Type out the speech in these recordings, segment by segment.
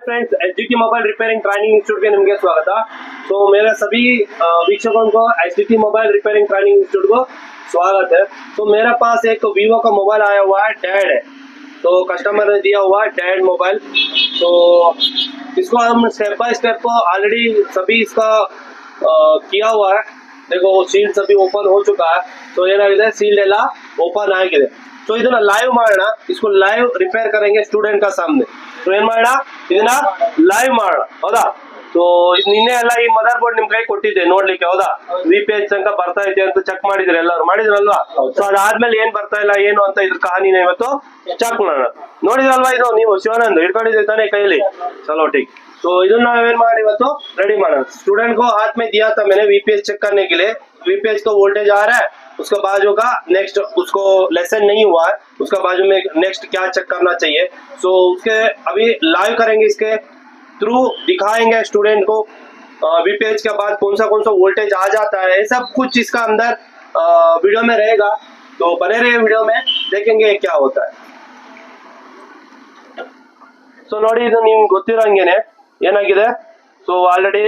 Friends, HDT mobile repairing training institute के निम्गे स्वागत। तो मेरे सभी वीक्षकों को HDT mobile repairing training institute को स्वागत है। तो मेरे पास एक वीवो का मोबाइल आया हुआ है, डैड है। तो कस्टमर ने दिया हुआ है डैड मोबाइल। तो इसको हम स्टेप बाय स्टेप ऑलरेडी सभी इसका किया हुआ है। देखो सील सभी ओपन हो चुका है। तो ಏನಾಗಿದೆ सील ಎಲ್ಲ ओपन ಆಗಿದೆ। तो ಇದನ್ನ ಲೈವ್ ಮಾಡೋಣ, इसको ಲೈವ್ ರಿಪೇರ್ करेंगे ಸ್ಟೂಡೆಂಟ್ का सामने। तो ಏನ್ ಮಾಡೋಣ, ಇದನ್ನ ಲೈವ್ ಮಾಡೋಣ, ಹೌದಾ? ಸೊ ನಿನ್ನೆ ಎಲ್ಲ ಈ ಮದರ್ ಬೋರ್ಡ್ ನಿಮ್ ಕೈ ಕೊಟ್ಟಿದ್ದೆ ನೋಡ್ಲಿಕ್ಕೆ, ಹೌದಾ? VPH ತನಕ ಬರ್ತಾ ಇದೆ ಅಂತ ಚೆಕ್ ಮಾಡಿದ್ರೆ ಎಲ್ಲರೂ ಮಾಡಿದ್ರಲ್ವಾ? ಸೊ ಅದಾದ್ಮೇಲೆ ಏನ್ ಬರ್ತಾ ಇಲ್ಲ ಏನು ಅಂತ ಇದ್ರ ಕಹಾನಿನ ಇವತ್ತು ಚೆಕ್ ಮಾಡೋಣ। ನೋಡಿದ್ರಲ್ವಾ? ಇದು ನೀವು ಶಿವಾನಂದ್ ಹಿಡ್ಕೊಂಡಿದ್ದೆ ತಾನೇ ಕೈಲಿ? ಚಲೋ ठीक। तो इधर नावेन मार ಇವತ್ತು रेडी माना। स्टूडेंट को हाथ में दिया था मैंने VPH चेक करने के लिए। VPH का वोल्टेज आ रहा है, उसका बाजू का नेक्स्ट उसको लेसन नहीं हुआ है, उसका बाजू में नेक्स्ट क्या चेक करना चाहिए। सो उसके अभी लाइव करेंगे, इसके थ्रू दिखाएंगे स्टूडेंट को VPH के बाद कौन सा वोल्टेज आ जाता है, सब कुछ इसका अंदर वीडियो में रहेगा। तो बने रहिए वीडियो में, देखेंगे क्या होता है। ಸೊ ನೋಡಿ, ಇದು ನಿಮ್ಗೆ ಗೊತ್ತಿರಂಗೇನೆ ಏನಾಗಿದೆ। ಸೊ ಆಲ್ರೆಡಿ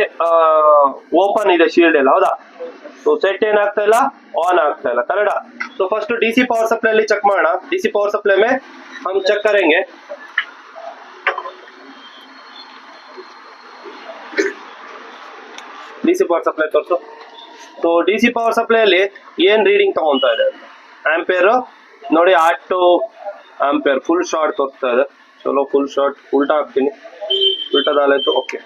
ಓಪನ್ ಇದೆ ಶೀಲ್ಡ್ ಎಲ್ಲ, ಹೌದಾ? ಸೊ ಸೆಟ್ ಏನಾಗ್ತಾ ಇಲ್ಲ, ಆನ್ ಆಗ್ತಾ ಇಲ್ಲ, ಕರೆಕ್ಟಾ? तो फर्स्ट डीसी पावर सप्लाई ಅಲ್ಲಿ ಚೆಕ್ ಮಾಡೋಣ। डीसी पावर सप्लाई में हम चेक करेंगे। डीसी पावर सप्लाई ತೋರಿಸು। तो डीसी पावर सप्लाई ಅಲ್ಲಿ ಏನ್ ರೀಡಿಂಗ್ ತಗೊಂತಾ ಇದೆ ಆಂಪಿಯರ್ ನೋಡಿ, 8 ಆಂಪಿಯರ್ ಫುಲ್ ಶಾರ್ಟ್ ತೋರಿಸ್ತಾ ಇದೆ। चलो फुल शॉट उल्टा हाक्ತೀನಿ, उल्टा डाले तो ओके।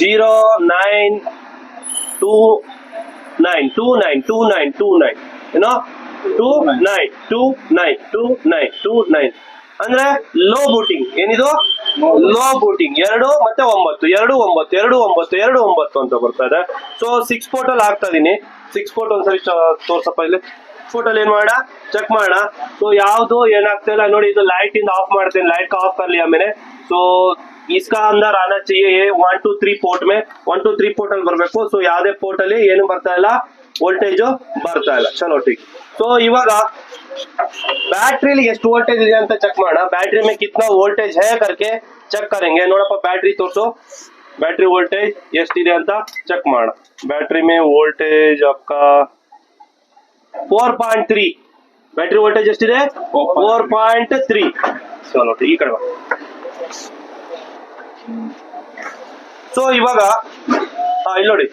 0929292929 ಏನೋ 29292929 ಅಂದ್ರೆ ಲೋ ಬೂಟಿಂಗ್। ಏನಿದು ಲೋ ಬೂಟಿಂಗ್ 2 ಮತ್ತೆ 9 2 9 2 9 2 9 ಅಂತ ಬರ್ತಾ ಇದೆ। ಸೊ 6 ಪೋರ್ಟ್ ಅಲ್ಲಿ ಹಾಕ್ತಾ ಇದೀನಿ। 6 ಪೋರ್ಟ್ ಒಂದ್ಸರಿ ತೋರ್ಸಪ್ಪ ಇಲ್ಲಿ। फोटल ಏನ್ ಮಾಡೋಣ, ಚೆಕ್ ಮಾಡೋಣ। ಸೊ ಯಾವುದು ಏನಾಗ್ತಾ ಇಲ್ಲ ನೋಡಿ, ಇದು ಲೈಟ್ ಇಂದ ಆಫ್ ಮಾಡ್ತೀನಿ, लाइट का ऑफ कर लिया मैंने। तो इसका अंदर आना चाहिए 1 2 3 पोर्ट में, 1 2 3 पोर्ट ಅಲ್ಲಿ ಬರಬೇಕು। ಸೊ ಯಾವುದೇ ಪೋರ್ಟ್ ಅಲ್ಲಿ ಏನು ಬರ್ತಾ ಇಲ್ಲ, ವೋಲ್ಟೇಜ್ ಬರ್ತಾ ಇಲ್ಲ। ಚಲೋ ठीक। तो ಇವಾಗ ಬ್ಯಾಟರಿಲಿ ಎಷ್ಟು ವೋಲ್ಟೇಜ್ ಇದೆ ಅಂತ ಚೆಕ್ ಮಾಡೋಣ। बैटरी में कितना वोल्टेज है करके ಚೆಕ್ करेंगे। ನೋಡಪ್ಪ बैटरी ತೋರಿಸು, बैटरी वोल्टेज ಎಷ್ಟಿದೆ ಅಂತ ಚೆಕ್ ಮಾಡೋಣ। बैटरी में वोल्टेज आपका 4.3 बैटरी वोल्टेज ಎಷ್ಟಿದೆ 4.3। ಚಲೋ ಈ ಕಡೆ ಬಾ। ಸೊ ಇವಾಗ ಇಲ್ಲಿ ನೋಡಿ,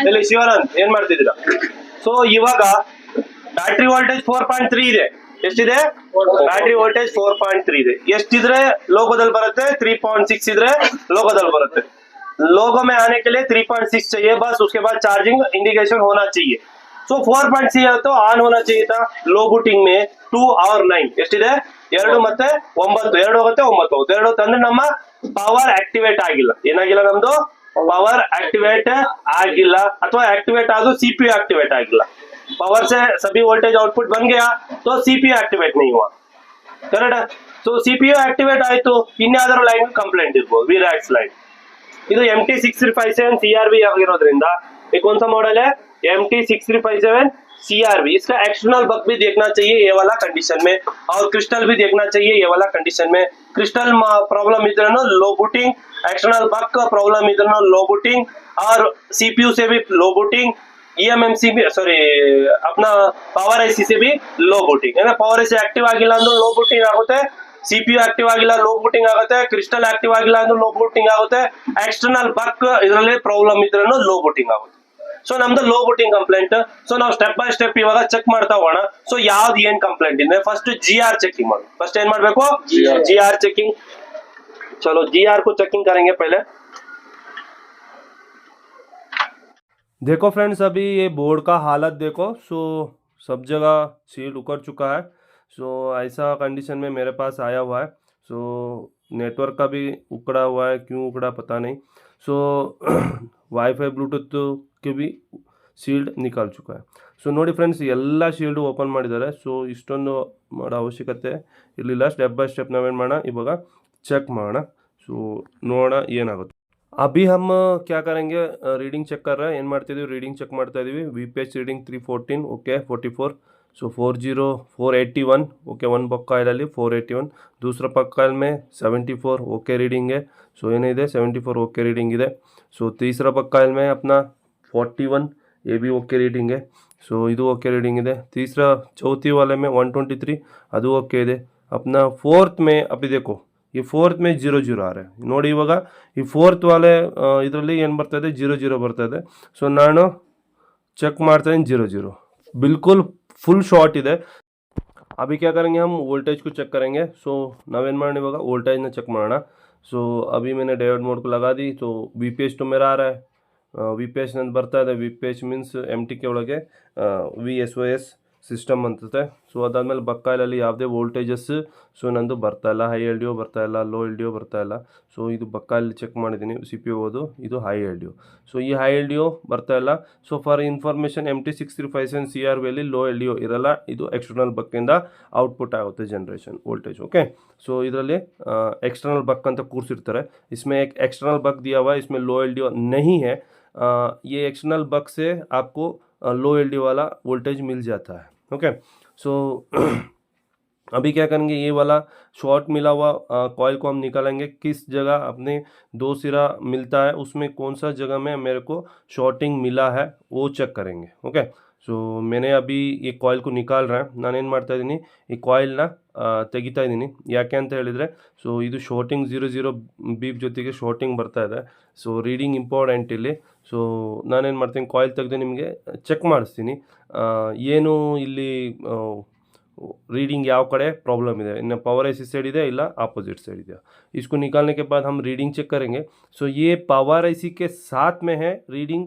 ಇಲ್ಲಿ ಶಿವಾನಂದ್ ಏನ್ ಮಾಡ್ತಿದ್ದೀರಾ? ಸೊ ಇವಾಗ ಬ್ಯಾಟರಿ ವೋಲ್ಟೇಜ್ 4.3 ಇದೆ। ಎಷ್ಟಿದೆ ಬ್ಯಾಟರಿ ವೋಲ್ಟೇಜ್ 4.3 ಇದೆ। ಎಷ್ಟಿದ್ರೆ ಲೋಗೋದಲ್ಲಿ ಬರುತ್ತೆ, 3.6 ಇದ್ರೆ ಲೋಗೋದಲ್ಲಿ ಬರುತ್ತೆ। लोगो में आने के लिए 3.6 चाहिए बस, उसके बाद चार्जिंग इंडिकेशन होना चाहिए। सो 4.6 है तो ऑन होना चाहिए था। लो बूटिंग में 2 और 9 ಎಷ್ಟಿದೆ 2 ಮತ್ತೆ 9 2 ಹೋಗುತ್ತೆ 9 ಹೋಗುತ್ತೆ 2 ತಂದ್ರೆ ನಮ್ಮ ಪವರ್ ಆಕ್ಟಿವೇಟ್ ಆಗಿಲ್ಲ। ಏನಾಗಿಲ್ಲ, ನಮ್ದು ಪವರ್ ಆಕ್ಟಿವೇಟ್ ಆಗಿಲ್ಲ, ಅಥವಾ ಆಕ್ಟಿವೇಟ್ ಆದ್ರೂ CPU एक्टिवेट ಆಗಿಲ್ಲ। पावर से सभी वोल्टेज आउटपुट बन गया तो CPU एक्टिवेट नहीं हुआ, करेक्ट? तो CPU एक्टिवेट ಆಯ್ತು, ಇನ್ಯಾವುದಾದ್ರು ಲೈನ್ ಕಂಪ್ಲೇಂಟ್ ಇರ್ಬೋದು, VRAX ಲೈನ್। ಇದು MT6357 CRV ಆಗಿರೋದ್ರಿಂದ ये कौन सा मॉडल है, MT6357 CRV। इसका एक्सटर्नल बग भी देखना चाहिए ये वाला कंडीशन में, और क्रिस्टल भी देखना चाहिए ये वाला कंडीशन में। क्रिस्टल प्रॉब्लम इधर लो बूटिंग, एक्सटर्नल बग का प्रॉब्लम इधर लो बूटिंग, और CPU से भी लो बूटिंग, EMMC भी सॉरी अपना पावर IC से भी लो बूटिंग है ना। पावर IC एक्टिव ಆಗಿಲ್ಲ ಅಂದ್ರೆ लो बूटिंग ಆಗುತ್ತೆ, CPU एक्टिव ಆಗಿಲ್ಲ लो बूटिंग ಆಗುತ್ತೆ, ಕ್ರಿಸ್ಟಲ್ एक्टिव ಆಗಿಲ್ಲ ಅಂದ್ರೆ लो बूटिंग ಆಗುತ್ತೆ, एक्सटर्नल बग ಇದರಲ್ಲಿ ಪ್ರಾಬ್ಲಮ್ ಇದ್ರೆ लो बूटिंग ಆಗುತ್ತೆ। ಸೊ ನಮ್ದು ಲೋ ಬೂಟಿಂಗ್ ಕಂಪ್ಲೇಂಟ್। ಸೊ ನಾವು ಸ್ಟೆಪ್ ಬೈ ಸ್ಟೆಪ್ ಇವಾಗ ಚೆಕ್ ಮಾಡ್ತಾ ಹೋಗೋಣ। ಸೊ ಯಾವ್ದು ಏನ್ ಕಂಪ್ಲೇಂಟ್ ಇದೆ ಫಸ್ಟ್ GR ಚೆಕಿಂಗ್ ಮಾಡೋಣ। ಫಸ್ಟ್ ಏನ್ ಮಾಡ್ಬೇಕು, GR ಚೆಕಿಂಗ್। चलो GR को चेकिंग करेंगे पहले। देखो फ्रेंड्स, अभी ये बोर्ड का हालत देखो। सो सब जगह सील उकर चुका है। सो ऐसा कंडीशन में मेरे पास आया हुआ है। सो नेटवर्क का भी उकड़ा हुआ है, क्यों उकड़ा पता नहीं। सो वाईफाई ब्लूटूथ के भी सील्ड निकाल चुका है। ಸೊ ನೋಡಿ ಫ್ರೆಂಡ್ಸ್, ಎಲ್ಲ ಶೀಲ್ಡು ಓಪನ್ ಮಾಡಿದ್ದಾರೆ। ಸೊ ಇಷ್ಟೊಂದು ಮಾಡೋ ಅವಶ್ಯಕತೆ ಇರಲಿಲ್ಲ। ಸ್ಟೆಪ್ ಬೈ ಸ್ಟೆಪ್ ನಾವೇನು ಮಾಡೋಣ, ಇವಾಗ ಚೆಕ್ ಮಾಡೋಣ। ಸೊ ನೋಡೋಣ ಏನಾಗುತ್ತೆ। अभी हम क्या करेंगे, रीडिंग चेक कर रहे हैं। ಏನು ಮಾಡ್ತಿದ್ದೀವಿ, ರೀಡಿಂಗ್ ಚೆಕ್ ಮಾಡ್ತಾ ಇದ್ದೀವಿ। VPH reading 314 okay 44। सो 481 ओके वन पक कॉइल 481 दूसरा पक कॉइल में 74 ओके रीडिंग है सो ಏನಿದೆ 74 ओके रीडिंग ಇದೆ सो तीसरा पक कॉइल में अपना 41 ये भी ओके रीडिंग है सो ಇದು ओके रीडिंग ಇದೆ तीसरा चौथी वाले में 123 ಅದು ओके ಇದೆ अपना फोर्थ में अभी देखो ये फोर्थ में 00 आ रहा है ನೋಡಿ ಇವಾಗ ಈ ಫೋರ್ತ್ वाले ಇದರಲ್ಲಿ ಏನು ಬರ್ತಾ ಇದೆ 00 ಬರ್ತಾ ಇದೆ ಸೊ ನಾನು ಚೆಕ್ ಮಾಡ್ತಾ ಇದ್ದೀನಿ 00 बिल्कुल फुल शॉर्ट ಇದೆ अभी क्या करेंगे हम वोल्टेज को चेक करेंगे सो नावेन मारने होगा वोल्टेज ने चेक मारना सो अभी मैंने डायोड मोड को लगा दी तो VPH तो मेरा आ रहा है VPH ನಂದು ಬರ್ತಾ ಇದೆ VPH ಮೀನ್ಸ್ MTK ಒಳಗೆ VSOS ಸಿಸ್ಟಮ್ ಅಂತದೆ ಸೊ ಅದಾದಮೇಲೆ ಬಕ್ಕಾಯಿಲಲ್ಲಿ ಯಾವುದೇ ವೋಲ್ಟೇಜಸ್ ಸೊ ನಂದು ಬರ್ತಾ ಇಲ್ಲ ಹೈ ಎಲ್ ಡಿ ಒ ಬರ್ತಾ ಇಲ್ಲ ಲೋ ಎಲ್ ಡಿ ಒ ಬರ್ತಾ ಇಲ್ಲ ಸೊ ಇದು ಬಕ್ಕಾಯಲ್ಲಿ ಚೆಕ್ ಮಾಡಿದ್ದೀನಿ ಸಿ ಪಿ ಓದು ಇದು high L D O so ಈ ಹೈ ಎಲ್ ಡಿ ಒ ಬರ್ತಾ ಇಲ್ಲ ಸೊ ಫಾರ್ ಇನ್ಫಾರ್ಮೇಷನ್ MT6357 CRVಯಲ್ಲಿ ಲೋ ಎಲ್ ಡಿ ಒ ಇರಲ್ಲ ಇದು ಎಕ್ಸ್ಟರ್ನಲ್ ಬಕ್ಕಿಂದ ಔಟ್ಪುಟ್ ಆಗುತ್ತೆ ಜನರೇಷನ್ ವೋಲ್ಟೇಜ್ ಓಕೆ ಸೊ ಇದರಲ್ಲಿ एक्सटर्नल बक ಅಂತ ಕೂರಿಸಿರ್ತಾರೆ इसमें एक एक्सटर्नल बक दिया हुआ है इसमें लो एल डी ओ नहीं है ये एक्सटर्नल बक से आपको लो एल डी वाला वोल्टेज मिल जाता है ओके सो अभी क्या करेंगे ये वाला शॉर्ट मिला हुआ कॉइल को हम निकालेंगे किस जगह अपने दो सिरा मिलता है उसमें कौन सा जगह में मेरे को शॉर्टिंग मिला है वो चेक करेंगे ओके सो मैंने अभी ये कॉइल को निकाल रहा है ನಾನೇನು ಮಾಡ್ತಾ ಇದ್ದೀನಿ ಈ ಕಾಯಿಲ್ನ ತೆಗಿತಾ ಇದ್ದೀನಿ ಯಾಕೆ ಅಂತ ಹೇಳಿದರೆ ಸೊ ಇದು ಶಾರ್ಟಿಂಗ್ 00 ಬೀಪ್ ಜೊತೆಗೆ ಶಾರ್ಟಿಂಗ್ ಬರ್ತಾ ಇದೆ ಸೊ ರೀಡಿಂಗ್ ಇಂಪಾರ್ಟೆಂಟ್ ಇಲ್ಲಿ ಸೊ ನಾನೇನು ಮಾಡ್ತೀನಿ ಕಾಯಿಲ್ ತೆಗೆದು ನಿಮಗೆ ಚೆಕ್ ಮಾಡಿಸ್ತೀನಿ ಏನು ಇಲ್ಲಿ रीडिंग ಯಾವ ಕಡೆ प्रॉब्लम ಇದೆ इन्हें पावर IC साइड ಇದೆ ಇಲ್ಲ अपोजिट साइड ಇದೆ इसको निकालने के बाद हम रीडिंग चेक करेंगे सो ये पावर IC के साथ में है रीडिंग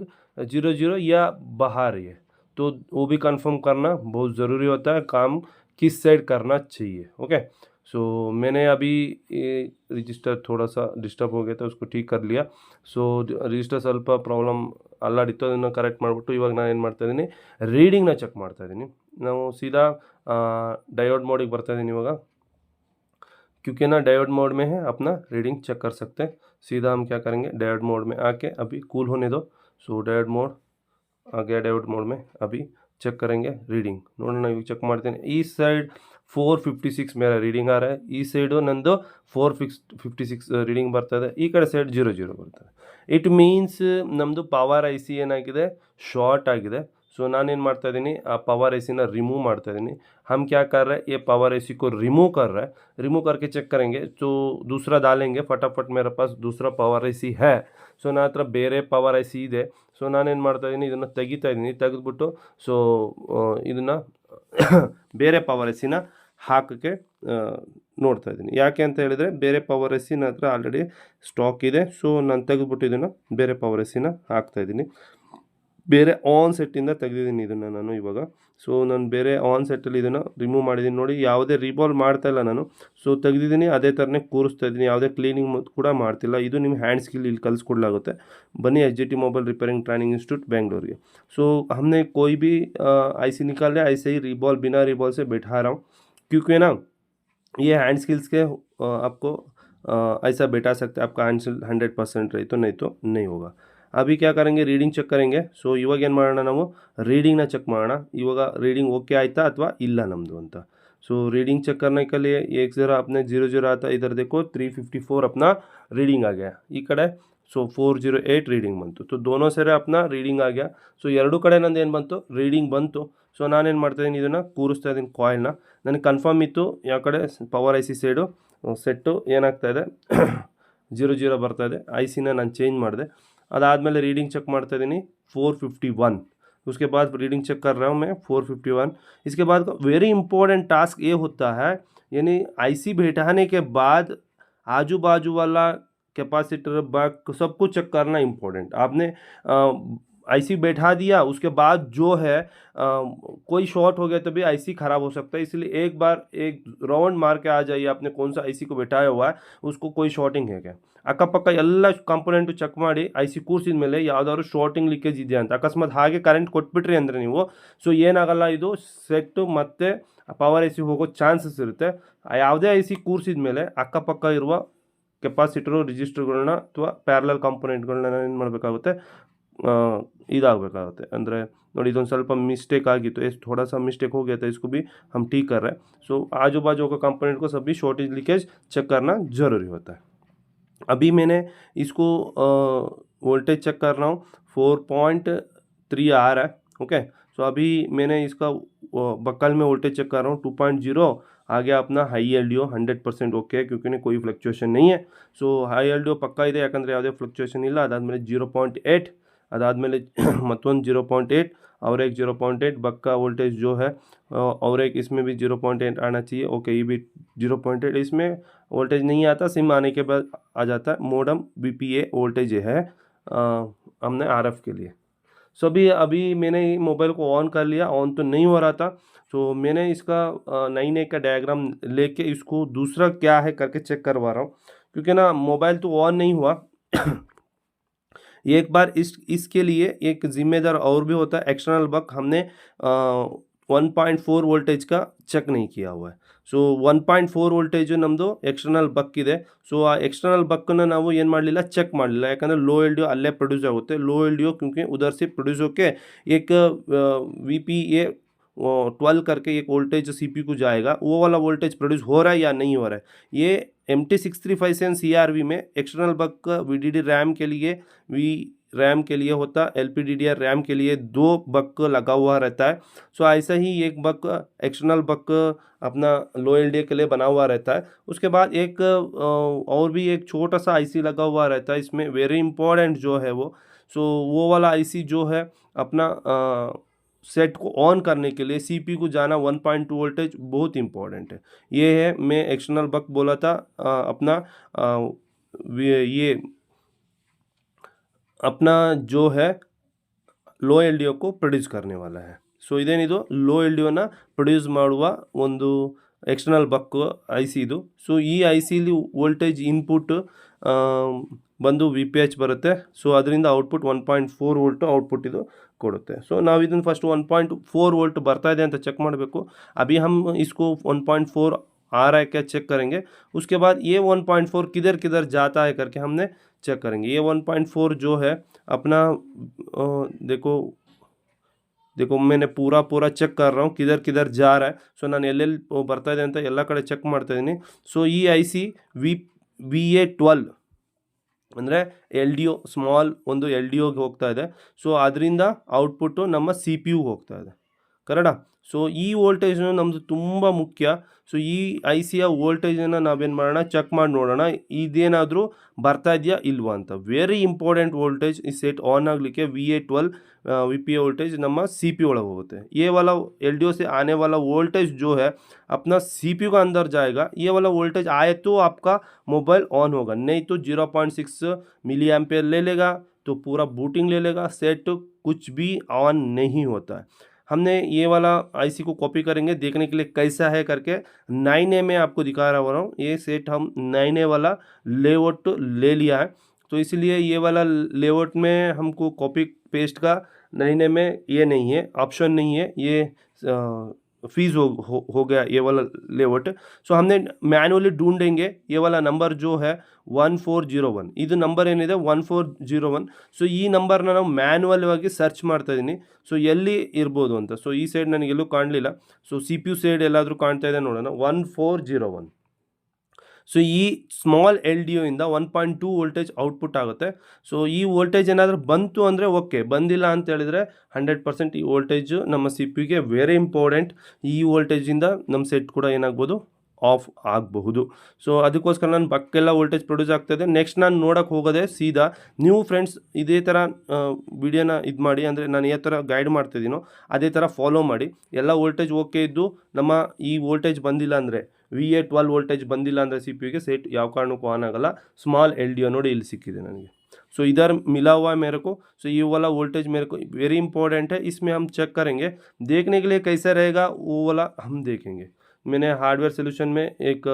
00 या बाहर है तो वो भी कंफर्म करना बहुत ज़रूरी होता है काम किस साइड करना चाहिए ओके सो मैंने अभी ये रजिस्टर थोड़ा सा डिस्टर्ब हो गया था उसको ठीक कर लिया सो रजिस्टर ಸ್ವಲ್ಪ ಪ್ರಾಬ್ಲಮ್ ಅಲ್ಲಾಡಿತ್ತು ಅದನ್ನು ಕರೆಕ್ಟ್ ಮಾಡಿಬಿಟ್ಟು ಇವಾಗ ನಾನು ಏನು ಮಾಡ್ತಾಯಿದ್ದೀನಿ ರೀಡಿಂಗ್ನ ಚೆಕ್ ಮಾಡ್ತಾಯಿದ್ದೀನಿ ನಾವು सीधा डायोड मोड ಬರ್ತಾ इದ್ದೀನಿ ಇವಾಗ क्योंकि ना डायोड मोड में है अपना रीडिंग चेक कर सकते हैं सीधा हम क्या करेंगे डायोड मोड में आके अभी कूल होने दो सो डायोड मोड आ गया डायोड मोड में अभी चेक करेंगे रीडिंग ನೋಡೋಣ ಇವಾಗ ಚೆಕ್ ಮಾಡ್ತೀನಿ ಈ ಸೈಡ್ 456 मेरा रीडिंग आ रहा है ಈ ಸೈಡು ನಂದು 456 ರೀಡಿಂಗ್ ಬರ್ತಾ ಇದೆ ಈ ಕಡೆ ಸೈಡ್ 00 ಬರ್ತದೆ ಇಟ್ ಮೀನ್ಸ್ ನಮ್ಮದು ಪವರ್ ಐ ಸಿ ಏನಾಗಿದೆ ಶಾರ್ಟ್ ಆಗಿದೆ सो नानेन मारता इದ್ದೀನಿ आ पावर एसी ना रिमूव मारता इದ್ದೀನಿ हम क्या कर रहे हैं ये पावर एसी को रिमूव कर रहा है रिमूव करके चेक करेंगे तो दूसरा डालेंगे फटाफट मेरे पास दूसरा पावर एसी है सो ನನ್ನ ಹತ್ರ ಬೇರೆ ಪವರ್ ಐಸಿ ಇದೆ ಸೊ ನಾನೇನು ಮಾಡ್ತಾ ಇದ್ದೀನಿ ಇದನ್ನು ತೆಗಿತಾ ಇದ್ದೀನಿ ತೆಗೆದ್ಬಿಟ್ಟು ಸೊ ಇದನ್ನು ಬೇರೆ ಪವರ್ ಎಸಿನ ಹಾಕೋಕ್ಕೆ ನೋಡ್ತಾ ಇದ್ದೀನಿ ಯಾಕೆ ಅಂತ ಹೇಳಿದರೆ ಬೇರೆ ಪವರ್ ಎಸಿ ನನ್ನ ಹತ್ರ ಆಲ್ರೆಡಿ ಸ್ಟಾಕ್ ಇದೆ ಸೊ ನಾನು ತೆಗೆದ್ಬಿಟ್ಟು ಇದನ್ನು ಬೇರೆ ಪವರ್ ಎಸಿನ ಹಾಕ್ತಾ ಇದ್ದೀನಿ ಬೇರೆ ಆನ್ ಸೆಟ್ಟಿಂದ ತೆಗೆದಿದ್ದೀನಿ ಇದನ್ನು ನಾನು ಇವಾಗ ಸೊ ನಾನು ಬೇರೆ ಆನ್ ಸೆಟ್ಟಲ್ಲಿ ಇದನ್ನು ರಿಮೂವ್ ಮಾಡಿದ್ದೀನಿ ನೋಡಿ ಯಾವುದೇ ರಿಬಾಲ್ವ್ ಮಾಡ್ತಾ ಇಲ್ಲ ನಾನು ಸೊ ತೆಗೆದಿದ್ದೀನಿ ಅದೇ ಥರನೇ ಕೂರಿಸ್ತಾ ಇದ್ದೀನಿ ಯಾವುದೇ ಕ್ಲೀನಿಂಗ್ ಕೂಡ ಮಾಡ್ತಿಲ್ಲ ಇದು ನಿಮ್ಮ ಹ್ಯಾಂಡ್ ಸ್ಕಿಲ್ ಇಲ್ಲಿ ಕಲಿಸ್ಕೊಡ್ಲಾಗುತ್ತೆ ಬನ್ನಿ HJT mobile repairing training institute Bangalore के सो हमने कोई भी IC निकाल लिया ऐसे ही रिबॉल बिना रिबॉल से बैठा रहा हूँ क्योंकि ना ये हैंड स्किल्स के आपको ऐसा बैठा सकते हैं आपका हैंड स्किल 100% रही तो नहीं होगा अभी क्या करेंगे रीडिंग ಚೆಕ್ करेंगे ಸೊ ಇವಾಗ ಏನು ಮಾಡೋಣ ನಾವು ರೀಡಿಂಗ್ನ ಚೆಕ್ ಮಾಡೋಣ ಇವಾಗ ರೀಡಿಂಗ್ ಓಕೆ ಆಯಿತಾ ಅಥವಾ ಇಲ್ಲ ನಮ್ಮದು ಅಂತ सो रीडिंग चेक करने के लिए एक ज़रा अपने 00 आता इधर देखो 354 अपना रीडिंग आ गया ಈ ಕಡೆ ಸೊ 408 ರೀಡಿಂಗ್ ಬಂತು तो दोनों ಸೇರಿ अपना ರೀಡಿಂಗ್ आ गया ಸೊ ಎರಡು ಕಡೆ ನಂದು ಏನು ಬಂತು ರೀಡಿಂಗ್ ಬಂತು ಸೊ ನಾನೇನು ಮಾಡ್ತಾಯಿದ್ದೀನಿ ಇದನ್ನು ಕೂರಿಸ್ತಾ ಇದ್ದೀನಿ ಕಾಯಿಲ್ನ ನನಗೆ ಕನ್ಫರ್ಮ್ ಇತ್ತು ಯಾವ ಕಡೆ power I C side set ಏನಾಗ್ತಾ ಇದೆ 00 ಬರ್ತಾ ಇದೆ ಐ ಸಿನ ನಾನು ಚೇಂಜ್ ಮಾಡಿದೆ अदादमेले रीडिंग चेक ಮಾಡ್ತಾ ಇದ್ದೀನಿ 451 उसके बाद रीडिंग चेक कर रहा हूँ मैं 451 इसके बाद वेरी इंपॉर्टेंट टास्क ये होता है यानी आईसी बैठाने के बाद आजू बाजू वाला कैपेसिटर बक सब कुछ चेक करना इम्पोर्टेंट आपने आईसी बैठा दिया उसके बाद जो है कोई शॉर्ट हो गया तभी आईसी ख़राब हो सकता है इसलिए एक बार एक राउंड मार के आ जाइए आपने कौन सा आईसी को बैठाया हुआ है उसको कोई शॉर्टिंग है क्या ಅಕ್ಕಪಕ್ಕ ಎಲ್ಲ ಕಾಂಪೊನೆಂಟು ಚೆಕ್ ಮಾಡಿ ಐ ಸಿ ಕೂರಿಸಿದ ಮೇಲೆ ಯಾವುದಾದ್ರು ಶಾರ್ಟಿಂಗ್ ಲೀಕೇಜ್ ಇದೆಯಾ ಅಂತ ಅಕಸ್ಮಾತ್ ಹಾಗೆ ಕರೆಂಟ್ ಕೊಟ್ಬಿಟ್ರಿ ಅಂದರೆ ನೀವು ಸೊ ಏನಾಗಲ್ಲ ಇದು ಸೆಟ್ಟು ಮತ್ತು ಪವರ್ ಐ ಸಿ ಹೋಗೋ ಚಾನ್ಸಸ್ ಇರುತ್ತೆ ಯಾವುದೇ ಐ ಸಿ ಕೂರಿಸಿದ ಮೇಲೆ ಅಕ್ಕಪಕ್ಕ ಇರುವ ಕೆಪಾಸಿಟರು ರಿಜಿಸ್ಟರ್ಗಳನ್ನ ಅಥವಾ ಪ್ಯಾರಲಲ್ ಕಾಂಪೊನೆಂಟ್ಗಳನ್ನ ಏನು ಮಾಡಬೇಕಾಗುತ್ತೆ ಇದಾಗಬೇಕಾಗುತ್ತೆ. ಅಂದರೆ ನೋಡಿ ಇದೊಂದು ಸ್ವಲ್ಪ ಮಿस्टेक ಆಗಿತ್ತು, ಎಷ್ಟು थोड़ा सा मिस्टेक हो गया था, इसको भी हम ठीक कर रहे हैं. सो आजू बाजू का कंपोनेंट को सभी शॉर्टेज लीकेज चेक करना ज़रूरी होता है. अभी मैंने इसको वोल्टेज चेक कर रहा हूँ, 4.3 आ रहा है. ओके, सो अभी मैंने इसका बक्कल में वोल्टेज चेक कर रहा हूँ, 2.0 आ गया अपना high L D O 100% okay, ಕ್ಯೂಂಕಿ कोई ಫ್ಲಕ್ಚುಯೇಷನ್ नहीं है. So high L D O ಪಕ್ಕ ಇದೆ, ಯಾಕಂದರೆ ಯಾವುದೇ ಫ್ಲಕ್ಚುಯೇಷನ್ ಇಲ್ಲ. ಅದಾದಮೇಲೆ 0.8, ಅದಾದಮೇಲೆ ಮತ್ತೊಂದು 0.8 और एक 0.8 बक्का वोल्टेज जो है, और एक इसमें भी 0.8 आना चाहिए. ओके, ये भी 0.8, इसमें वोल्टेज नहीं आता, सिम आने के बाद आ जाता है. मोडम BPA वोल्टेज है हमने RF के लिए. सो अभी मैंने मोबाइल को ऑन कर लिया, ऑन तो नहीं हो रहा था. तो मैंने इसका 9A का डायग्राम लेके इसको दूसरा क्या है करके चेक करवा रहा हूँ, क्योंकि ना मोबाइल तो ऑन नहीं हुआ. एक बार इसके लिए एक जिम्मेदार और भी होता है, एक्सटर्नल बक हमने 1.4 वोल्टेज का ಚೆಕ್ नहीं किया हुआ है. ಸೊ 1.4 ವೋಲ್ಟೇಜು ನಮ್ಮದು ಎಕ್ಸ್ಟರ್ನಲ್ ಬಕ್ ಇದೆ. ಸೊ ಆ ಎಕ್ಸ್ಟರ್ನಲ್ ಬಕ್ಕನ್ನು ನಾವು ಏನು ಮಾಡಲಿಲ್ಲ, ಚೆಕ್ ಮಾಡಲಿಲ್ಲ, ಯಾಕಂದರೆ लो एल डी ओ ಅಲ್ಲೇ ಪ್ರೊಡ್ಯೂಸ್ ಆಗುತ್ತೆ. लो एल डी ओ क्योंकि उधर से प्रोड्यूस होके एक VPA 12 करके एक वोल्टेज CPU को जाएगा, वो वाला वोल्टेज प्रोड्यूस हो रहा है या नहीं हो रहा है. ये MT635 CRV में एक्सटर्नल बक VDD रैम के लिए, रैम के लिए होता, LPDDR रैम के लिए 2 बक लगा हुआ रहता है. सो ऐसा ही एक बक एक्सटर्नल बक अपना लो एल डी के लिए बना हुआ रहता है. उसके बाद एक और भी एक छोटा सा IC लगा हुआ रहता है इसमें, वेरी इंपॉर्टेंट जो है वो. सो वो वाला IC जो है अपना सेट को ऑन करने के लिए CPU को जाना 1.2 वोल्टेज बहुत इंपॉर्टेंट है. ये है, मैं एक्सटर्नल बक बोला था अपना ये अपना जो है लो एल ಡಿ ಒ को ಪ್ರೊಡ್ಯೂಸ್ करने वाला है. ಸೊ ಇದೇನಿದು लो एल डी ಒನ ಪ್ರೊಡ್ಯೂಸ್ ಮಾಡುವ ಒಂದು ಎಕ್ಸ್ಟರ್ನಲ್ ಬಕ್ IC ಇದು. ಸೊ ಈ ICಲಿ ವೋಲ್ಟೇಜ್ ಇನ್ಪುಟ್ ಬಂದು VPH ಬರುತ್ತೆ. ಸೊ ಅದರಿಂದ ಔಟ್ಪುಟ್ 1.4 ವೋಲ್ಟ್ ಔಟ್ಪುಟ್ ಇದು ಕೊಡುತ್ತೆ. ಸೊ ನಾವು ಇದನ್ನು ಫಸ್ಟ್ 1.4 ವೋಲ್ಟ್ ಬರ್ತಾ ಇದೆ ಅಂತ ಚೆಕ್ ಮಾಡಬೇಕು. अभी हम इसको 1.4 आ रहा है क्या चेक करेंगे. उसके बाद ये 1.4 किधर किधर जाता है करके हमने चेक करेंगे. ये 1.4 जो है अपना देखो मैंने पूरा ಚೆಕ್ कर रहा हूँ किधर किधर जा रहा है. ಸೊ ನಾನು ಎಲ್ಲೆಲ್ಲಿ ಬರ್ತಾ ಇದೆ ಅಂತ ಎಲ್ಲ ಕಡೆ ಚೆಕ್ ಮಾಡ್ತಾ ಇದ್ದೀನಿ. ಸೊ ಈ IC VA12 ಅಂದರೆ ಎಲ್ ಡಿ ಒ ಸ್ಮಾಲ್ ಒಂದು ಎಲ್ ಡಿ ಒಗೆ ಹೋಗ್ತಾ ಇದೆ. ಸೊ ಅದರಿಂದ ಔಟ್ಪುಟ್ಟು ನಮ್ಮ CPU ಹೋಗ್ತಾ ಇದೆ, ಕರೆಕ್ಟಾ. ಸೊ ಈ ವೋಲ್ಟೇಜ್ನು ನಮ್ಮದು ತುಂಬ ಮುಖ್ಯ. ಸೊ ಈ ICಯ ವೋಲ್ಟೇಜನ್ನು ನಾವೇನು ಮಾಡೋಣ, ಚೆಕ್ ಮಾಡಿ ನೋಡೋಣ ಇದೇನಾದರೂ ಬರ್ತಾ ಇದೆಯಾ ಇಲ್ವಾ ಅಂತ. ವೆರಿ ಇಂಪಾರ್ಟೆಂಟ್ ವೋಲ್ಟೇಜ್ ಈ ಸೆಟ್ ಆನ್ ಆಗಲಿಕ್ಕೆ VA12 VPA वोल्टेज ನಮ್ಮ CPU ಒಳಗೆ ಹೋಗುತ್ತೆ. ये वाला LDO से आने वाला वोल्टेज जो है अपना CPU का अंदर जाएगा. ये वाला वोल्टेज आए तो आपका मोबाइल ऑन होगा, नहीं तो 0.6 मिली एम्पेयर ले लेगा, तो पूरा बूटिंग ले लेगा, सेट कुछ भी ऑन नहीं होता है. हमने ये वाला IC को कॉपी करेंगे देखने के लिए कैसा है करके 9A में आपको दिखा रहा हूँ. ये सेट हम 9A वाला लेआउट ले लिया है. तो इसलिए ये वाला लेआउट में हमको कॉपी पेस्ट का 9A में ये नहीं है, ऑप्शन नहीं है, ये फीस हो गया ये वाला लेआउट. सो हमने मैनुअली ढूंढेंगे ये वाला नंबर जो है 1401, ಇದು ನಂಬರ್ ಏನಿದೆ 1401. ಸೊ ಈ ನಂಬರ್ನ ನಾವು ಮ್ಯಾನ್ಯುವಲ್ ಆಗಿ ಸರ್ಚ್ ಮಾಡ್ತಾ ಇದ್ದೀನಿ. ಸೊ ಎಲ್ಲಿ ಇರ್ಬೋದು ಅಂತ. ಸೊ ಈ ಸೈಡ್ ನನಗೆಲ್ಲೂ ಕಾಣಲಿಲ್ಲ. ಸೊ CPU ಸೈಡ್ ಎಲ್ಲಾದರೂ ಕಾಣ್ತಾ ಇದೆ ನೋಡೋಣ, 1401. ಸೊ ಈ ಸ್ಮಾಲ್ LDO ಇಂದ 1.2 ವೋಲ್ಟೇಜ್ ಔಟ್ಪುಟ್ ಆಗುತ್ತೆ. ಸೊ ಈ ವೋಲ್ಟೇಜ್ ಏನಾದರೂ ಬಂತು ಅಂದರೆ ಓಕೆ, ಬಂದಿಲ್ಲ ಅಂತ ಹೇಳಿದರೆ 100% ಈ ವೋಲ್ಟೇಜು ನಮ್ಮ CPUಗೆ ವೆರಿ ಇಂಪಾರ್ಟೆಂಟ್. ಈ ವೋಲ್ಟೇಜಿಂದ ನಮ್ಮ ಸೆಟ್ ಕೂಡ ಏನಾಗ್ಬೋದು, ಆಫ್ ಆಗಬಹುದು. ಸೊ ಅದಕ್ಕೋಸ್ಕರ ನಾನು ಬಕ್ಕೆಲ್ಲ ವೋಲ್ಟೇಜ್ ಪ್ರೊಡ್ಯೂಸ್ ಆಗ್ತಾಯಿದೆ. ನೆಕ್ಸ್ಟ್ ನಾನು ನೋಡೋಕ್ಕೆ ಹೋಗೋದೆ ಸೀದಾ. ನೀವು ಫ್ರೆಂಡ್ಸ್ ಇದೇ ಥರ ವಿಡಿಯೋನ ಇದು ಮಾಡಿ, ಅಂದರೆ ನಾನು ಯಾವ ಥರ ಗೈಡ್ ಮಾಡ್ತಿದ್ದೀನೋ ಅದೇ ಥರ ಫಾಲೋ ಮಾಡಿ. ಎಲ್ಲ ವೋಲ್ಟೇಜ್ ಓಕೆ ಇದ್ದು ನಮ್ಮ ಈ ವೋಲ್ಟೇಜ್ ಬಂದಿಲ್ಲ ಅಂದರೆ, VA12 वोल्टेज ಬಂದಿಲ್ಲ ಅಂದರೆ CPU के सेट ಯಾವ ಕಾರಣಕ್ಕೂ ಆನ್ ಆಗಲ್ಲ. स्मॉल LDO ನೋಡಿ ಇಲ್ಲಿ ಸಿಕ್ಕಿದೆ ನನಗೆ. सो इधर मिला हुआ है मेरे को. सो ये वाला वोल्टेज मेरे को वेरी इंपॉर्टेंट है, इसमें हम चेक करेंगे. देखने के लिए कैसा रहेगा वो वाला हम देखेंगे. मैंने हार्डवेयर सोल्यूशन में एक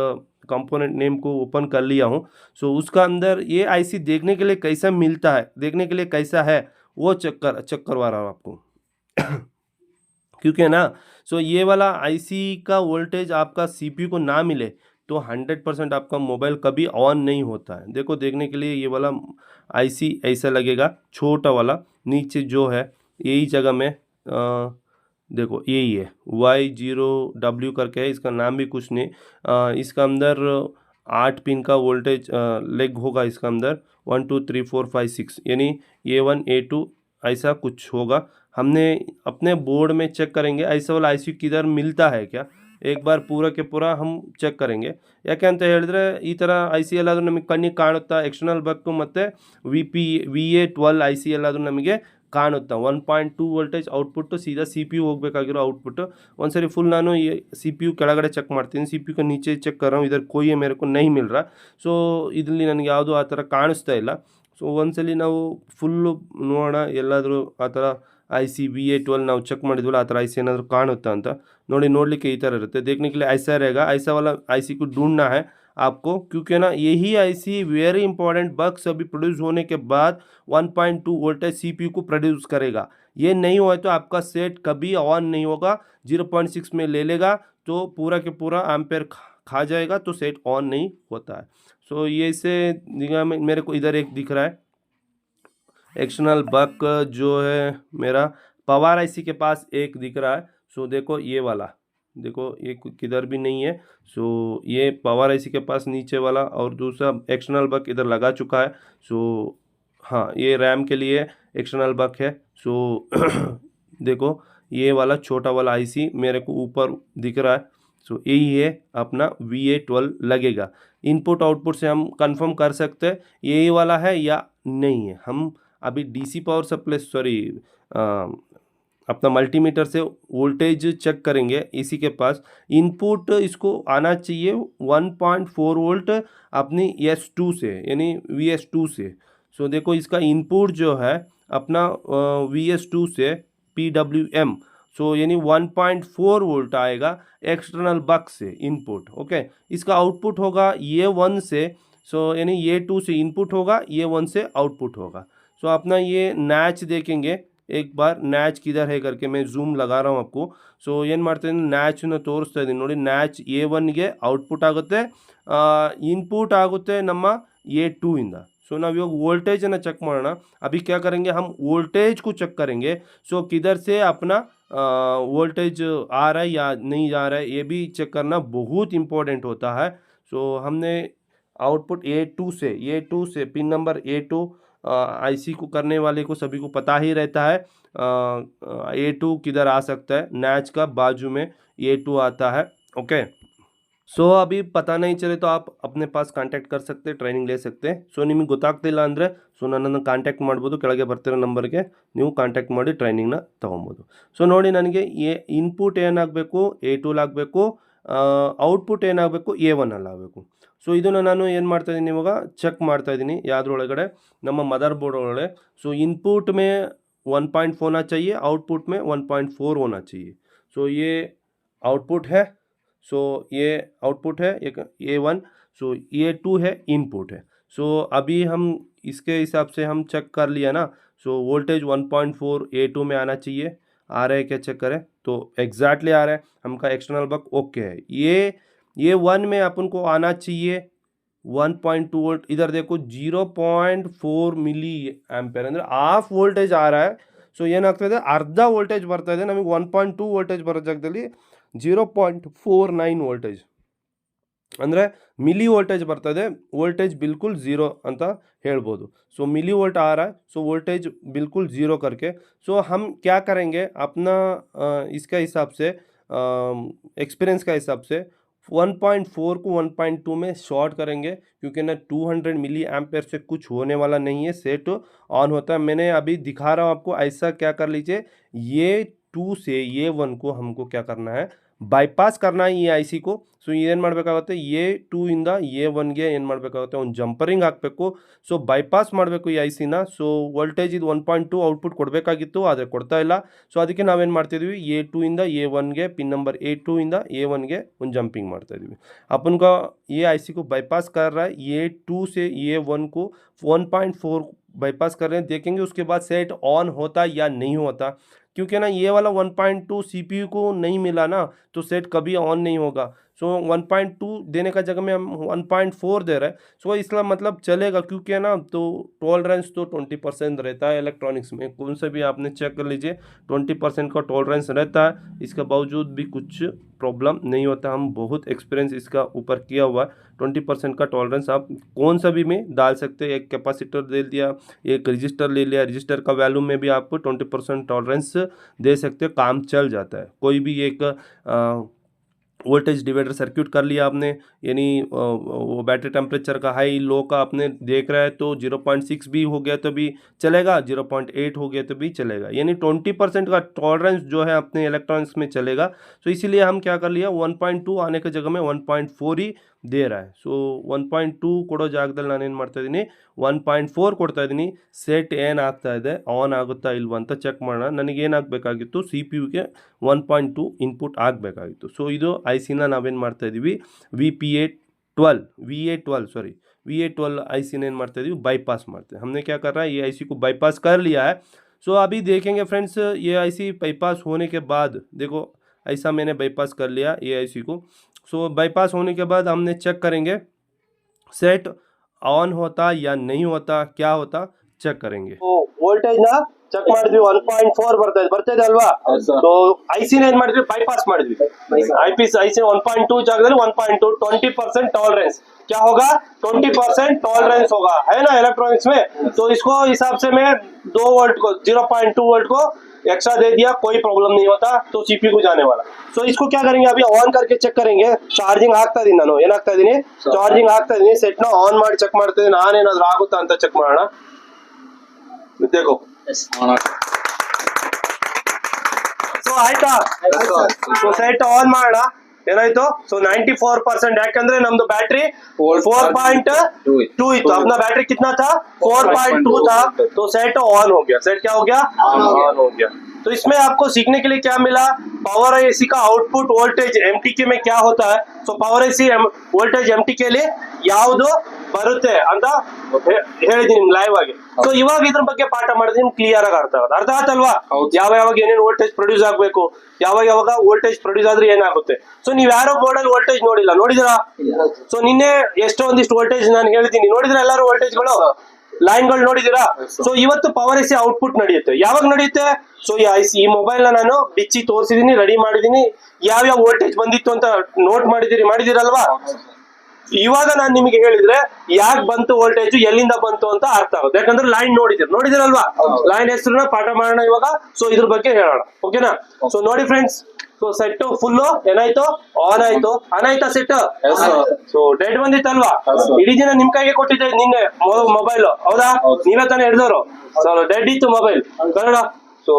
कंपोनेंट नेम को ओपन कर लिया हूँ. सो उसका अंदर ये IC देखने के लिए कैसा मिलता है, देखने के लिए कैसा है वो चेक करवा रहा हूँ आपको. क्योंकि ना सो ये वाला IC का वोल्टेज आपका CPU को ना मिले तो 100% आपका मोबाइल कभी ऑन नहीं होता है। देखो, देखने के लिए ये वाला आईसी ऐसा लगेगा, छोटा वाला नीचे जो है यही जगह में देखो यही है Y0W करके है, इसका नाम भी कुछ नहीं। इसका अंदर 8 पिन का वोल्टेज लेग होगा, इसका अंदर 1 2 3 4 5 6 यानी A1 A2 ऐसा कुछ होगा। हमने अपने बोर्ड में चेक करेंगे ऐसा वाला IC किधर मिलता है क्या, एक बार पूरा के पूरा हम ಚೆಕ್ ಕರೆಂಗೆ। ಯಾಕೆ ಅಂತ ಹೇಳಿದ್ರೆ ಈ ಥರ ಐ ಸಿ ಎಲ್ಲಾದರೂ ನಮಗೆ ಕಣ್ಣಿಗೆ ಕಾಣುತ್ತಾ, ಎಕ್ಸ್ಟರ್ನಲ್ ಬಕ್ಕು ಮತ್ತು VA12 ಐ ಸಿ ಎಲ್ಲಾದರೂ ನಮಗೆ ಕಾಣುತ್ತಾ, 1.2 ವೋಲ್ಟೇಜ್ ಔಟ್ಪುಟ್ಟು ಸೀದಾ ಸಿ ಪಿ ಯು ಹೋಗಬೇಕಾಗಿರೋ ಔಟ್ಪುಟ್ಟು। ಒಂದ್ಸರಿ ಫುಲ್ ನಾನು ये सी पी यू ಕೆಳಗಡೆ ಚೆಕ್ ಮಾಡ್ತೀನಿ, ಸಿ ಪಿ ಯು नीचे ಚೆಕ್ कर रहा हूँ, इधर कोई मेरे को नहीं मिल रहा। ಸೊ ಇದರಲ್ಲಿ ನನಗೆ ಯಾವುದೂ ಆ ಥರ ಕಾಣಿಸ್ತಾ ಇಲ್ಲ। ಸೊ ಒಂದ್ಸಲಿ ನಾವು ಫುಲ್ಲು ನೋಡೋಣ, ಎಲ್ಲಾದರೂ ಆ ಥರ आई सी VA12 ನಾವು ಚೆಕ್ ಮಾಡಿದ್ವಲ್ಲ ಆ ಥರ ಐ ಸಿ ಏನಾದರೂ ಕಾಣುತ್ತಾ ಅಂತ ನೋಡಲಿಕ್ಕೆ ಈ ಥರ ಇರುತ್ತೆ। देखने के लिए ऐसा रहेगा, ऐसा वाला आईसी को ढूंढना है आपको, क्योंकि ना यही आईसी वेरी इंपॉर्टेंट बक्स अभी प्रोड्यूस होने के बाद 1.2 वोल्टेज सीपीयू को प्रोड्यूस करेगा। ये नहीं हुआ तो आपका सेट कभी ऑन नहीं होगा, 0.6 में ले लेगा तो पूरा के पूरा एम्पेयर खा जाएगा, तो सेट ऑन नहीं होता है। सो ये से मेरे को इधर एक दिख रहा है एक्सटर्नल बक जो है मेरा पावर आईसी के पास एक दिख रहा है। सो देखो ये वाला, देखो ये किधर भी नहीं है। सो ये पावर आईसी के पास नीचे वाला, और दूसरा एक्सटर्नल बक इधर लगा चुका है। सो हाँ, ये रैम के लिए एक्सटर्नल बक है। सो देखो ये वाला छोटा वाला आईसी मेरे को ऊपर दिख रहा है। सो यही है अपना VA12 लगेगा। इनपुट आउटपुट से हम कंफर्म कर सकते हैं यही वाला है या नहीं है। हम अभी डीसी पावर सप्लाई अपना मल्टीमीटर से वोल्टेज चेक करेंगे। इसी के पास इनपुट इसको आना चाहिए 1.4 वोल्ट अपनी S2 से, यानी VS2 से। सो देखो इसका इनपुट जो है अपना VS2 से PWM, सो यानी 1.4 वोल्ट आएगा एक्सटर्नल बक से इनपुट। ओके, इसका आउटपुट होगा A1 से, सो यानी A2 से इनपुट होगा, A1 से आउटपुट होगा। सो अपना ये नैच देखेंगे एक बार, नैच किधर है करके मैं जूम लगा रहा हूँ आपको। सो ಏನು ಮಾಡ್ತೀನಿ, ನ್ಯಾಚನ್ನ ತೋರಿಸ್ತಾ ಇದ್ದೀನಿ ನೋಡಿ। ನ್ಯಾಚ್ A1ಗೆ ಔಟ್ಪುಟ್ ಆಗುತ್ತೆ, ಇನ್ಪುಟ್ ಆಗುತ್ತೆ ನಮ್ಮ A2 ಇಂದ। सो ನಾವು ಇವಾಗ वोल्टेजನ್ನು ಚೆಕ್ ಮಾಡೋಣ। अभी क्या करेंगे, हम वोल्टेज को चेक करेंगे। सो किधर से अपना वोल्टेज आ रहा है या नहीं जा रहा है, ये भी चेक करना बहुत इम्पोर्टेंट होता है। सो हमने आउटपुट A2 से पिन नंबर A2 आईसी को करने वाले को सभी को पता ही रहता है A2 किधर आ सकता है, नैच का बाजू में A2 आता है। ओके, सो अभी पता नहीं चले तो आप अपने पास कांटेक्ट कर सकते, ट्ರೈನಿಂಗ್ ले सकते। सो ನಿಮಗೆ ಗೊತ್ತಾಗ್ತಿಲ್ಲ ಅಂದರೆ ಸೊ ನನ್ನನ್ನು ಕಾಂಟ್ಯಾಕ್ಟ್ ಮಾಡ್ಬೋದು, ಕೆಳಗೆ ಬರ್ತಿರೋ ನಂಬರ್ಗೆ ನೀವು ಕಾಂಟ್ಯಾಕ್ಟ್ ಮಾಡಿ ಟ್ರೈನಿಂಗ್ನ ತೊಗೊಬೋದು। ಸೊ ನೋಡಿ, ನನಗೆ ಇನ್ಪುಟ್ ಏನಾಗಬೇಕು A2 ಆಗಬೇಕು, ಔಟ್ಪುಟ್ ಏನಾಗಬೇಕು A1 ಆಗಬೇಕು। ಸೊ ಇದನ್ನು ನಾನು ಏನು ಮಾಡ್ತಾಯಿದ್ದೀನಿ, ಇವಾಗ ಚೆಕ್ ಮಾಡ್ತಾಯಿದ್ದೀನಿ ಯಾವುದ್ರೊಳಗಡೆ, ನಮ್ಮ मदर बोर्ड ಒಳಗಡೆ। सो इनपुट में 1.4 होना चाहिए, आउटपुट में 1.4 होना चाहिए। सो ये आउटपुट है, सो ये आउटपुट है एक A1, सो A2 है इनपुट है। सो अभी हम इसके हिसाब से हम चेक कर लिया ना। सो वोल्टेज 1.4 A2 में आना चाहिए, आ रहा है क्या चेक करें, तो एग्जैक्टली आ रहा है, हमका एक्सटर्नल बक ओके है। ये 1 में अपन को आना चाहिए 1.2 वोल्ट। इधर देखो 0.4 मिली एम्पेयर ಅಂದರೆ ಹಾಫ್ ವೋಲ್ಟೇಜ್ ಆ रहा है। ಸೊ ಏನಾಗ್ತದೆ, ಅರ್ಧ ವೋಲ್ಟೇಜ್ ಬರ್ತಾ ಇದೆ ನಮಗೆ, 1.2 ವೋಲ್ಟೇಜ್ ಬರೋ ಜಾಗದಲ್ಲಿ 0.49 ವೋಲ್ಟೇಜ್ ಅಂದರೆ मिली वोल्टेज ಬರ್ತಾ ಇದೆ, वोल्टेज बिल्कुल ज़ीरो ಅಂತ ಹೇಳ್ಬೋದು। सो मिली वोल्ट आ रहा है, सो वोल्टेज बिल्कुल ज़ीरो करके। सो हम क्या करेंगे, अपना इसका हिसाब से एक्सपीरियंस का हिसाब से 1.4 को 1.2 में शॉर्ट करेंगे, क्योंकि ना 200 मिली एम्पेयर से कुछ होने वाला नहीं है, सेट ऑन होता है। मैंने अभी दिखा रहा हूँ आपको, ऐसा क्या कर लीजिए, ये 2 से A1 को हमको क्या करना है, बाईपास करना है ये आईसी को। सो ಏನು ಮಾಡಬೇಕಾಗುತ್ತೆ, A2 ಇಂದ A1ಗೆ ಏನು ಮಾಡಬೇಕಾಗುತ್ತೆ, ಒಂದು ಜಂಪರಿಂಗ್ ಹಾಕಬೇಕು। ಸೊ ಬೈಪಾಸ್ ಮಾಡಬೇಕು ಈ ಐಸಿನ। ಸೊ ವೋಲ್ಟೇಜ್ ಇದು 1.2 ಔಟ್ಪುಟ್ ಕೊಡಬೇಕಾಗಿತ್ತು, ಆದರೆ ಕೊಡ್ತಾ ಇಲ್ಲ। ಸೊ ಅದಕ್ಕೆ ನಾವೇನು ಮಾಡ್ತಿದ್ವಿ, A2 ಇಂದ A1ಗೆ पिन नंबर A2 ಇಂದ A1ಗೆ ಒಂದು ಜಂಪಿಂಗ್ ಮಾಡ್ತಾ ಇದ್ವಿ। अपन का ये आईसी को बाईपास कर रहा है, A2 से A1 को 1.4 बाईपास कर रहे हैं। देखेंगे उसके बाद सेट ऑन होता या नहीं होता, क्योंकि ना ये वाला 1.2 सीपीयू को नहीं मिला ना, तो सेट कभी ऑन नहीं होगा। सो 1.2 देने का जगह में हम 1.4 दे रहे हैं। सो इसका मतलब चलेगा, क्योंकि है ना तो टॉलरेंस तो 20% रहता है इलेक्ट्रॉनिक्स में, कौन से भी आपने चेक कर लीजिए 20% का टॉलरेंस रहता है। इसके बावजूद भी कुछ प्रॉब्लम नहीं होता, हम बहुत एक्सपीरियंस इसका ऊपर किया हुआ है। 20% का टॉलरेंस आप कौन सा भी में डाल सकते हैं। एक कैपेसिटर दे दिया, एक रजिस्टर ले लिया, रजिस्टर का वैल्यू में भी आपको 20% टॉलरेंस दे सकते हैं, काम चल जाता है। कोई भी एक वोल्टेज डिवाइडर सर्किट कर लिया आपने, यानी वो बैटरी टेम्परेचर का हाई लो का आपने देख रहा है तो 0.6 भी हो गया तो भी चलेगा, 0.8 हो गया तो भी चलेगा, यानी 20% का टॉलरेंस जो है अपने इलेक्ट्रॉनिक्स में चलेगा। तो इसीलिए हम क्या कर लिया, 1.2 आने की जगह में 1.4 ही दे रहा है। ಸೊ 1.2 ಕೊಡೋ ಜಾಗದಲ್ಲಿ ನಾನು ಏನು ಮಾಡ್ತಾ ಇದ್ದೀನಿ 1.4 ಕೊಡ್ತಾ ಇದ್ದೀನಿ. ಸೆಟ್ ಏನಾಗ್ತಾ ಇದೆ, ಆನ್ ಆಗುತ್ತಾ ಇಲ್ವಾ ಅಂತ ಚೆಕ್ ಮಾಡೋಣ. ನನಗೇನಾಗಬೇಕಾಗಿತ್ತು, ಸಿ ಪಿ ಯುಗೆ 1.2 ಇನ್ಪುಟ್ ಆಗಬೇಕಾಗಿತ್ತು. ಸೊ ಇದು ಐ ಸಿನ ನಾವೇನು ಮಾಡ್ತಾ ಇದ್ದೀವಿ, VA12 आई सी ने मारते हैं बाईपास मारते हैं. हमने क्या कर रहा है, ये आईसी को बाईपास कर लिया है. सो अभी देखेंगे फ्रेंड्स, ये आईसी बाईपास होने के बाद देखो ऐसा मैंने बाईपास कर लिया ये आईसी को. सो बाईपास होने के बाद हमने चेक करेंगे सेट ऑन होता या नहीं होता, क्या होता ಚೆಕ್ करेंगे. ವೋಲ್ಟೇಜ್ ನ ಚೆಕ್ ಮಾಡಿದ್ವಿ, 1.4 ಬರ್ತಾ ಇದೆ ಅಲ್ವಾ. ಸೊ ಐಸಿನ ಏನ್ ಮಾಡಿದ್ವಿ, ಬೈಪಾಸ್ ಮಾಡಿದ್ವಿ. ಐಸಿ 1.2 ಜಾಗದಲ್ಲಿ 1.2, 20% टॉलरेंस. क्या होगा, 20% टॉलरेंस होगा, है ना इलेक्ट्रॉनिक्स में. तो इसको हिसाब से मैं 2 वोल्ट को 0.2 वोल्ट को एक्स्ट्रा दे दिया, कोई प्रॉब्लम नहीं होता, तो सीपीयू को जाने वाला. सो इसको क्या करेंगे, अभी ऑन करके ಚೆಕ್ करेंगे. ಚಾರ್ಜಿಂಗ್ ಆಗ್ತಾ ಇದೀನಿ ನಾನು, ಏನಾಗ್ತಾ ಇದೀನಿ, ಚಾರ್ಜಿಂಗ್ ಆಗ್ತಾ ಇದೀನಿ. ಸೆಟ್ ನ ಆನ್ ಮಾಡಿ ಚೆಕ್ ಮಾಡ್ತಾ ಇದೀನಿ, ನಾನೇನಾದ್ರೂ ಆಗುತ್ತಾ ಅಂತ ಚೆಕ್ ಮಾಡೋಣ. देखो ಸೊ ಆಯ್ತಾ, ಸೊ ಸೆಟ್ ಆನ್ ಮಾಡೋಣ. ಏನಾಯ್ತು, ಸೊ 94%, ಯಾಕಂದ್ರೆ ನಮ್ದು ಬ್ಯಾಟ್ರಿ 4.2 ಇತ್ತು, अपना बैटरी कितना था 4.2 था, तो सेट ऑन हो गया. सेट क्या हो गया, ऑन हो गया. तो इसमें आपको सीखने के लिए क्या मिला, पावर एसी का आउटपुट वोल्टेज एमटीके में क्या होता है. So power AC voltage MTK ಲಿ ಯಾವುದು ಬರುತ್ತೆ ಅಂತ ಹೇಳಿದೀನಿ ಲೈವ್ ಆಗಿ. ಸೊ ಇವಾಗ ಇದ್ರ ಬಗ್ಗೆ ಪಾಠ ಮಾಡಿದ್ರೆ ನಿಮ್ಗೆ ಕ್ಲಿಯರ್ ಆಗಿ ಅರ್ಥ ಆಯ್ತಲ್ವಾ, ಯಾವಾಗ ಏನೇನು ವೋಲ್ಟೇಜ್ ಪ್ರೊಡ್ಯೂಸ್ ಆಗ್ಬೇಕು, ಯಾವಾಗ ವೋಲ್ಟೇಜ್ ಪ್ರೊಡ್ಯೂಸ್ ಆದ್ರೆ ಏನಾಗುತ್ತೆ. ಸೊ ನೀವ್ ಯಾರೋ ಬೋರ್ಡ್ ಅಲ್ಲಿ ವೋಲ್ಟೇಜ್ ನೋಡಿಲ್ಲ, ನೋಡಿದ್ರಾ. ಸೊ ನಿನ್ನೆ ಎಷ್ಟೊಂದಿಷ್ಟು ವೋಲ್ಟೇಜ್ ನಾನು ಹೇಳಿದೀನಿ, ನೋಡಿದ್ರ ಎಲ್ಲರೂ ವೋಲ್ಟೇಜ್ಗಳು ಲೈನ್ ಗಳು ನೋಡಿದೀರಾ. ಸೊ ಇವತ್ತು ಪವರ್ ಎಸಿ ಔಟ್ಪುಟ್ ನಡೆಯುತ್ತೆ, ಯಾವಾಗ ನಡೆಯುತ್ತೆ. ಸೊ ಈ ಮೊಬೈಲ್ ನ ನಾನು ಬಿಚ್ಚಿ ತೋರಿಸಿದೀನಿ, ರೆಡಿ ಮಾಡಿದೀನಿ, ಯಾವ್ಯಾವ ವೋಲ್ಟೇಜ್ ಬಂದಿತ್ತು ಅಂತ ನೋಟ್ ಮಾಡಿದಿರಲ್ವಾ. ಇವಾಗ ನಾನು ನಿಮಗೆ ಹೇಳಿದ್ರೆ ಯಾಕೆ ಬಂತು ವೋಲ್ಟೇಜ್, ಎಲ್ಲಿಂದ ಬಂತು ಅಂತ ಅರ್ಥ ಆಗುತ್ತೆ, ಯಾಕಂದ್ರೆ ಲೈನ್ ನೋಡಿದಿರಲ್ವಾ. ಲೈನ್ ಹೆಸರನ್ನ ಪಾಠ ಮಾಡೋಣ ಇವಾಗ. ಸೊ ಇದ್ರ ಬಗ್ಗೆ ಹೇಳೋಣ, ಓಕೆನಾ. ಸೊ ನೋಡಿ ಫ್ರೆಂಡ್ಸ್, ಸೊ ಸೆಟ್ ಫುಲ್ ಏನಾಯ್ತು, ಆನ್ ಆಯ್ತು, ಆನ್ ಆಯ್ತಾ ಸೆಟ್. ಸೊ ಡೆಡ್ ಬಂದಿತ್ತಲ್ವಾ, ಇಡೀ ದಿನ ನಿಮ್ ಕೈಗೆ ಕೊಟ್ಟಿದ್ದೆ ನಿನ್ನೆ ಮೊಬೈಲ್, ಹೌದಾ, ನೀವೇ ತಾನೇ ಹಿಡಿದವರು. ಸೊ ಡೆಡ್ ಇತ್ತು ಮೊಬೈಲ್ ಕನ್ನಡ. ಸೊ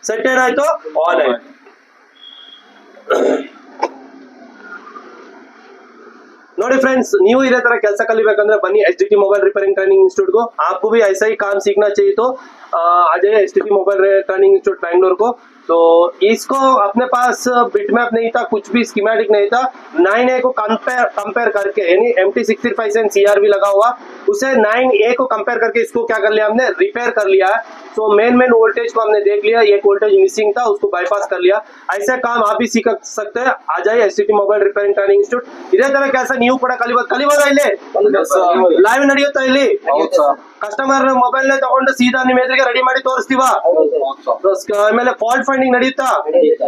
ಸೆಟ್ ಏನಾಯ್ತು, ಆನ್ ಆಯ್ತು. ನೋಡಿ फ्रेंड्स, ನೀವು ಇದೇ ತರ ಕೆಲಸ ಕಲಿಬೇಕಂದ್ರೆ ಬನ್ನಿ HDT mobile repairing training institute को. आपको भी ऐसा ही काम सीखना चाहिए तो आ जाइए HDT mobile training institute Bangalore को. तो इसको अपने पास बिटमैप नहीं था, कुछ भी स्कीमेटिक नहीं था. 9A को कंपेयर करके, यानी MT65 CRV लगा हुआ, उसे 9A को कंपेयर करके इसको क्या कर लिया, हमने रिपेयर कर लिया है. तो मेन वोल्टेज को हमने देख लिया, एक वोल्टेज मिसिंग था, उसको बाईपास कर लिया. ऐसे काम आप भी सीख सकते हैं. आ जाइए HDT mobile repairing training institute. ಇದೇ ತರ ಕೆಲಸ ನೀವು ಕೂಡ ಕಲಿಬೋದ. ಇಲ್ಲಿ ಲೈವ್ ನಡೆಯುತ್ತಾ, ಇಲ್ಲಿ ಕಸ್ಟಮರ್ ಮೊಬೈಲ್ ನೇ ತಗೊಂಡು ಸೀದಾ ನಿಮ್ ಎದುರಿಗೆ ರೆಡಿ ಮಾಡಿ ತೋರಿಸ್ತೀವ. ಆಮೇಲೆ ಫಾಲ್ಟ್ ಫೈಂಡಿಂಗ್ ನಡೆಯುತ್ತಾ,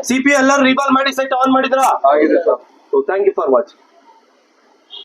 ಸಿಪಿ ಎಲ್ಲರೂ ರಿಬಾಲ್ ಮಾಡಿ ಸೆಟ್ ಆನ್ ಮಾಡಿದ್ರಾ. Thank you for watching.